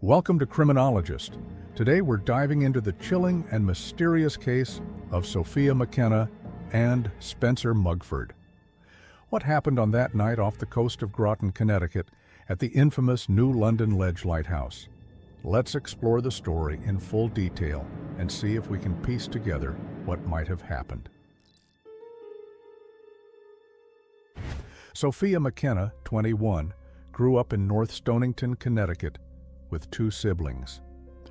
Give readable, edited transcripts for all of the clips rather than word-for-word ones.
Welcome to Criminologist. Today we're diving into the chilling and mysterious case of Sofia McKenna and Spencer Mugford. What happened on that night off the coast of Groton, Connecticut, at the infamous New London Ledge Lighthouse? Let's explore the story in full detail and see if we can piece together what might have happened. Sofia McKenna, 21, grew up in North Stonington, Connecticut, with two siblings.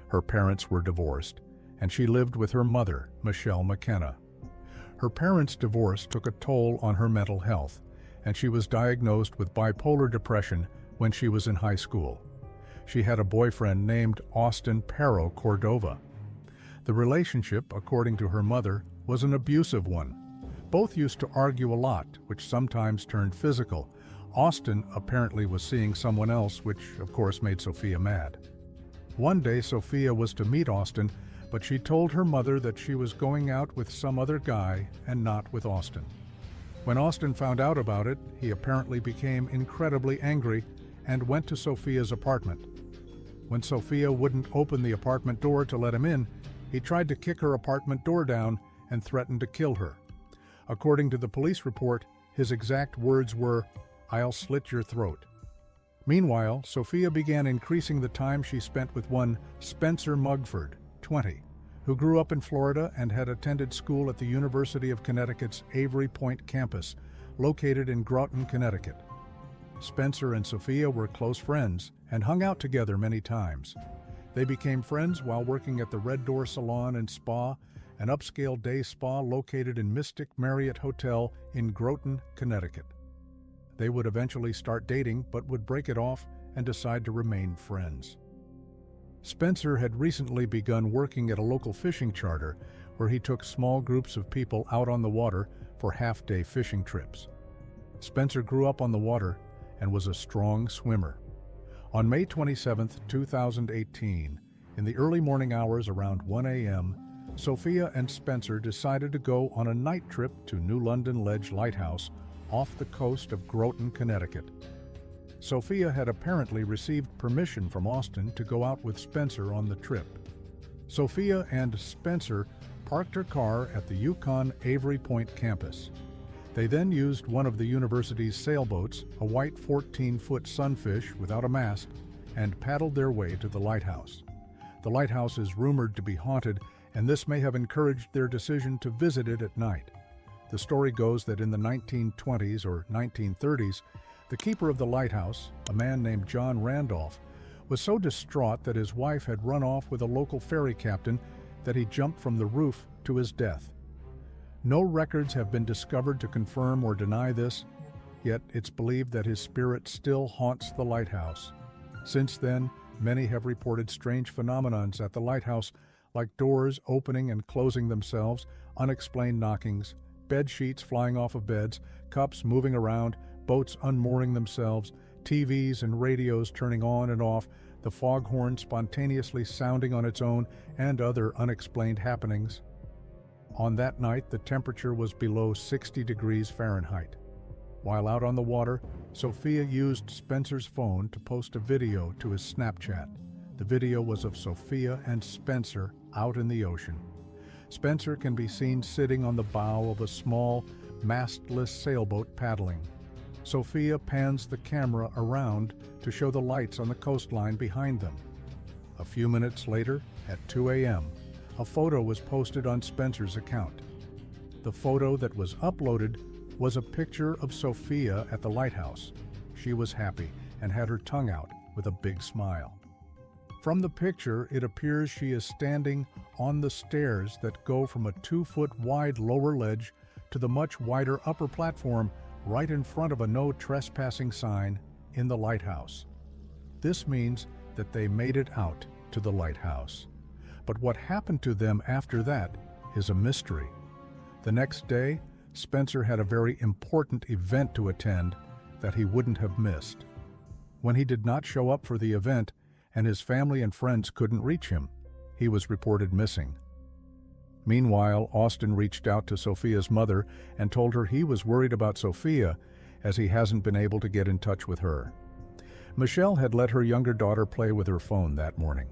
Her parents were divorced, and she lived with her mother, Michelle McKenna. Her parents' divorce took a toll on her mental health, and she was diagnosed with bipolar depression when she was in high school. She had a boyfriend named Austin Pero Cordova. The relationship, according to her mother, was an abusive one. Both used to argue a lot, which sometimes turned physical. Austin apparently was seeing someone else, which of course made Sofia mad. One day Sofia was to meet Austin, but she told her mother that she was going out with some other guy and not with Austin. When Austin found out about it, he apparently became incredibly angry and went to Sofia's apartment. When Sofia wouldn't open the apartment door to let him in, he tried to kick her apartment door down and threatened to kill her. According to the police report, his exact words were, "I'll slit your throat." Meanwhile, Sofia began increasing the time she spent with one Spencer Mugford, 20, who grew up in Florida and had attended school at the University of Connecticut's Avery Point campus, located in Groton, Connecticut. Spencer and Sofia were close friends and hung out together many times. They became friends while working at the Red Door Salon and Spa, an upscale day spa located in Mystic Marriott Hotel in Groton, Connecticut. They would eventually start dating, but would break it off and decide to remain friends. Spencer had recently begun working at a local fishing charter where he took small groups of people out on the water for half-day fishing trips. Spencer grew up on the water and was a strong swimmer. On May 27, 2018, in the early morning hours around 1 a.m., Sofia and Spencer decided to go on a night trip to New London Ledge Lighthouse off the coast of Groton, Connecticut. Sofia had apparently received permission from Austin to go out with Spencer on the trip. Sofia and Spencer parked her car at the UConn Avery Point campus. They then used one of the university's sailboats, a white 14-foot sunfish without a mast, and paddled their way to the lighthouse. The lighthouse is rumored to be haunted, and this may have encouraged their decision to visit it at night. The story goes that in the 1920s or 1930s, the keeper of the lighthouse, a man named John Randolph, was so distraught that his wife had run off with a local ferry captain that he jumped from the roof to his death. No records have been discovered to confirm or deny this, yet it's believed that his spirit still haunts the lighthouse. Since then, many have reported strange phenomena at the lighthouse, like doors opening and closing themselves, unexplained knockings, bed sheets flying off of beds, cups moving around, boats unmooring themselves, TVs and radios turning on and off, the foghorn spontaneously sounding on its own, and other unexplained happenings. On that night, the temperature was below 60 degrees Fahrenheit. While out on the water, Sofia used Spencer's phone to post a video to his Snapchat. The video was of Sofia and Spencer out in the ocean. Spencer can be seen sitting on the bow of a small, mastless sailboat paddling. Sofia pans the camera around to show the lights on the coastline behind them. A few minutes later, at 2 a.m., a photo was posted on Spencer's account. The photo that was uploaded was a picture of Sofia at the lighthouse. She was happy and had her tongue out with a big smile. From the picture, it appears she is standing on the stairs that go from a 2-foot wide lower ledge to the much wider upper platform right in front of a no trespassing sign in the lighthouse. This means that they made it out to the lighthouse. But what happened to them after that is a mystery. The next day, Spencer had a very important event to attend that he wouldn't have missed. When he did not show up for the event, and his family and friends couldn't reach him, he was reported missing. Meanwhile, Austin reached out to Sofia's mother and told her he was worried about Sofia as he hasn't been able to get in touch with her. Michelle had let her younger daughter play with her phone that morning.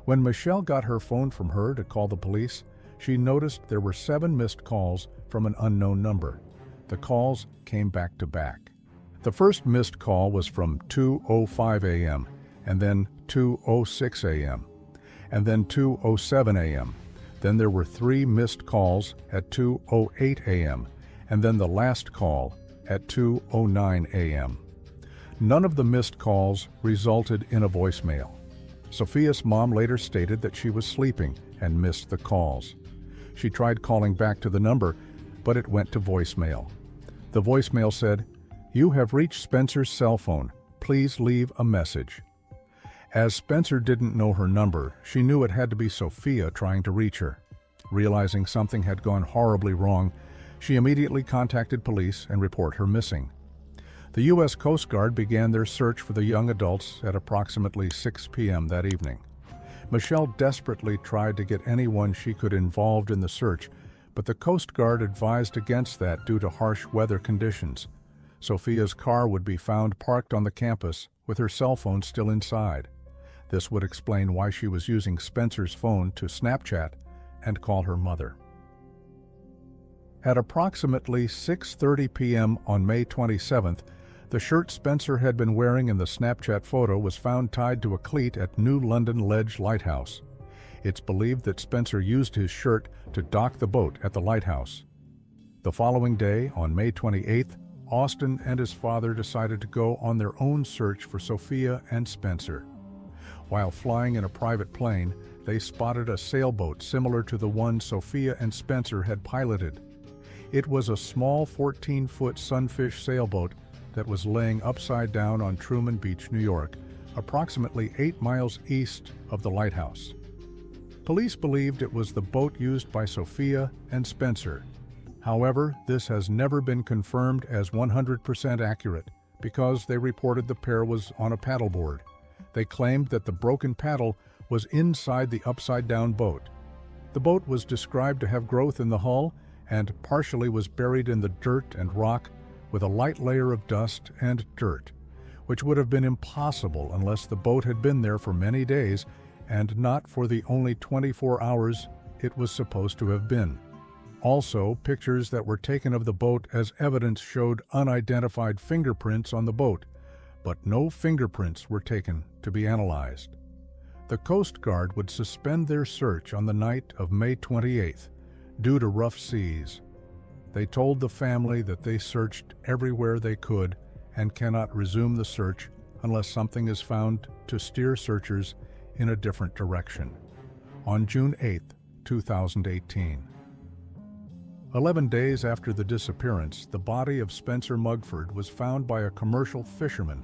When Michelle got her phone from her to call the police, she noticed there were 7 missed calls from an unknown number. The calls came back to back. The first missed call was from 2:05 a.m., and then 2:06 a.m., and then 2:07 a.m. Then there were 3 missed calls at 2:08 a.m., and then the last call at 2:09 a.m. None of the missed calls resulted in a voicemail. Sofia's mom later stated that she was sleeping and missed the calls. She tried calling back to the number, but it went to voicemail. The voicemail said, "You have reached Spencer's cell phone. Please leave a message." As Spencer didn't know her number, she knew it had to be Sofia trying to reach her. Realizing something had gone horribly wrong, she immediately contacted police and reported her missing. The U.S. Coast Guard began their search for the young adults at approximately 6 p.m. that evening. Michelle desperately tried to get anyone she could involved in the search, but the Coast Guard advised against that due to harsh weather conditions. Sofia's car would be found parked on the campus with her cell phone still inside. This would explain why she was using Spencer's phone to Snapchat and call her mother. At approximately 6:30 p.m. on May 27th, the shirt Spencer had been wearing in the Snapchat photo was found tied to a cleat at New London Ledge Lighthouse. It's believed that Spencer used his shirt to dock the boat at the lighthouse. The following day, on May 28th, Austin and his father decided to go on their own search for Sofia and Spencer. While flying in a private plane, they spotted a sailboat similar to the one Sofia and Spencer had piloted. It was a small 14-foot sunfish sailboat that was laying upside down on Truman Beach, New York, approximately 8 miles east of the lighthouse. Police believed it was the boat used by Sofia and Spencer. However, this has never been confirmed as 100% accurate because they reported the pair was on a paddleboard. They claimed that the broken paddle was inside the upside-down boat. The boat was described to have growth in the hull and partially was buried in the dirt and rock with a light layer of dust and dirt, which would have been impossible unless the boat had been there for many days and not for the only 24 hours it was supposed to have been. Also, pictures that were taken of the boat as evidence showed unidentified fingerprints on the boat, but no fingerprints were taken to be analyzed. The Coast Guard would suspend their search on the night of May 28th due to rough seas. They told the family that they searched everywhere they could and cannot resume the search unless something is found to steer searchers in a different direction. On June 8, 2018. 11 days after the disappearance, the body of Spencer Mugford was found by a commercial fisherman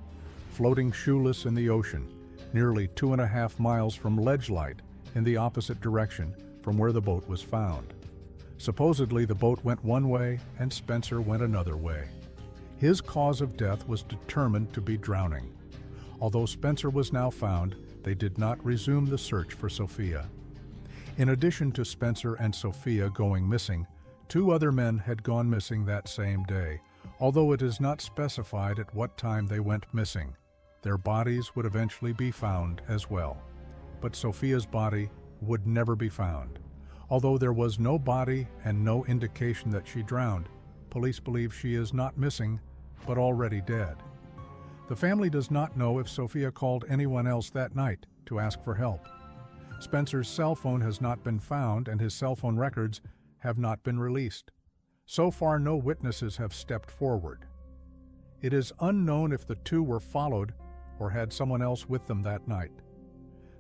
floating shoeless in the ocean, nearly 2.5 miles from Ledge Light in the opposite direction from where the boat was found. Supposedly, the boat went one way and Spencer went another way. His cause of death was determined to be drowning. Although Spencer was now found, they did not resume the search for Sofia. In addition to Spencer and Sofia going missing, 2 other men had gone missing that same day, although it is not specified at what time they went missing. Their bodies would eventually be found as well. But Sofia's body would never be found. Although there was no body and no indication that she drowned, police believe she is not missing, but already dead. The family does not know if Sofia called anyone else that night to ask for help. Spencer's cell phone has not been found and his cell phone records have not been released. So far, no witnesses have stepped forward. It is unknown if the 2 were followed or had someone else with them that night.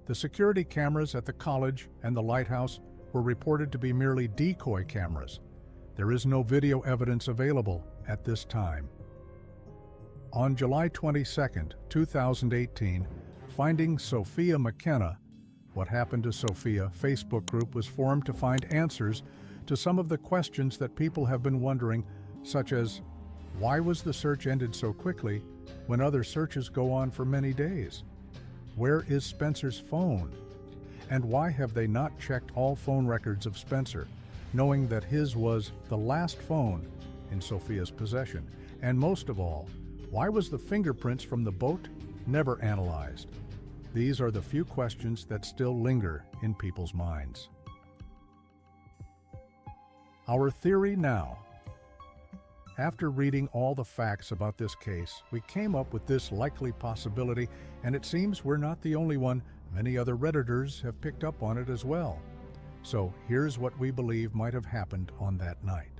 The security cameras at the college and the lighthouse were reported to be merely decoy cameras. There is no video evidence available at this time. On July 22, 2018, Finding Sofia McKenna, What Happened to Sofia Facebook group was formed to find answers to some of the questions that people have been wondering, such as, why was the search ended so quickly when other searches go on for many days? Where is Spencer's phone? And why have they not checked all phone records of Spencer, knowing that his was the last phone in Sofia's possession? And most of all, why was the fingerprints from the boat never analyzed. These are the few questions that still linger in people's minds. Our theory now. After reading all the facts about this case, we came up with this likely possibility, and it seems we're not the only one. Many other Redditors have picked up on it as well. So here's what we believe might have happened on that night.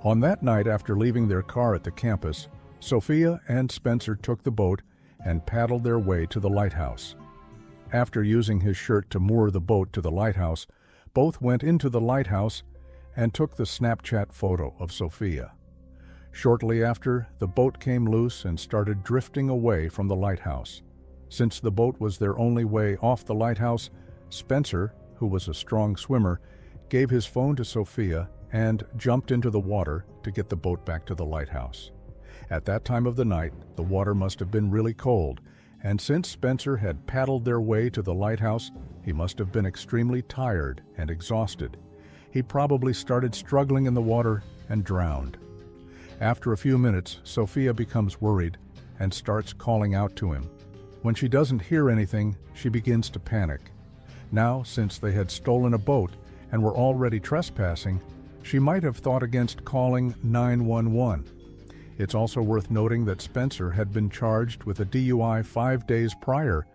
On that night, after leaving their car at the campus, Sofia and Spencer took the boat and paddled their way to the lighthouse. After using his shirt to moor the boat to the lighthouse, both went into the lighthouse and took the Snapchat photo of Sofia. Shortly after, the boat came loose and started drifting away from the lighthouse. Since the boat was their only way off the lighthouse, Spencer, who was a strong swimmer, gave his phone to Sofia and jumped into the water to get the boat back to the lighthouse. At that time of the night, the water must have been really cold, and since Spencer had paddled their way to the lighthouse, he must have been extremely tired and exhausted. He probably started struggling in the water and drowned. After a few minutes, Sofia becomes worried and starts calling out to him. When she doesn't hear anything, she begins to panic. Now, since they had stolen a boat and were already trespassing, she might have thought against calling 911. It's also worth noting that Spencer had been charged with a DUI 5 days prior,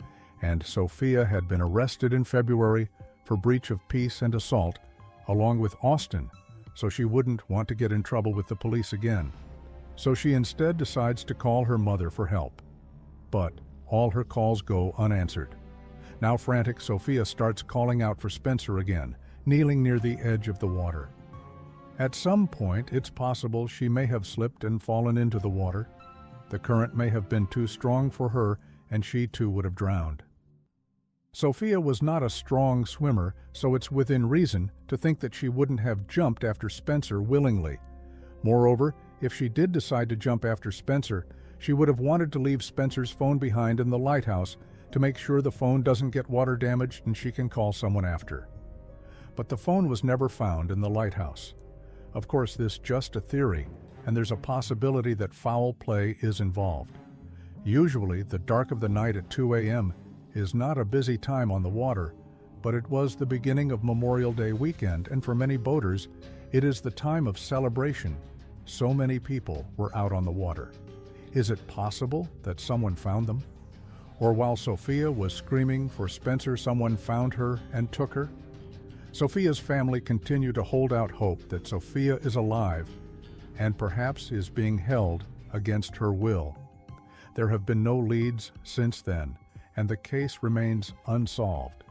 and Sofia had been arrested in February for breach of peace and assault, along with Austin, so she wouldn't want to get in trouble with the police again. So she instead decides to call her mother for help. But all her calls go unanswered. Now frantic, Sofia starts calling out for Spencer again, kneeling near the edge of the water. At some point, it's possible she may have slipped and fallen into the water. The current may have been too strong for her, and she too would have drowned. Sofia was not a strong swimmer, so it's within reason to think that she wouldn't have jumped after Spencer willingly. Moreover, if she did decide to jump after Spencer, she would have wanted to leave Spencer's phone behind in the lighthouse to make sure the phone doesn't get water damaged and she can call someone after. But the phone was never found in the lighthouse. Of course, this is just a theory, and there's a possibility that foul play is involved. Usually, the dark of the night at 2 a.m. is not a busy time on the water, but it was the beginning of Memorial Day weekend, and for many boaters, it is the time of celebration. So many people were out on the water. Is it possible that someone found them? Or while Sofia was screaming for Spencer, someone found her and took her? Sofia's family continue to hold out hope that Sofia is alive and perhaps is being held against her will. There have been no leads since then, and the case remains unsolved.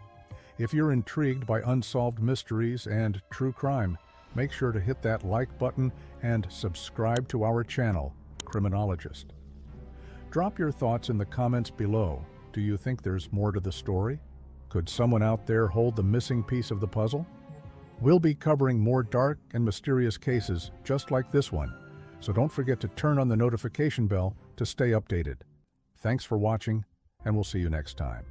If you're intrigued by unsolved mysteries and true crime, make sure to hit that like button and subscribe to our channel, Criminologist. Drop your thoughts in the comments below. Do you think there's more to the story? Could someone out there hold the missing piece of the puzzle? We'll be covering more dark and mysterious cases just like this one, so don't forget to turn on the notification bell to stay updated. Thanks for watching, and we'll see you next time.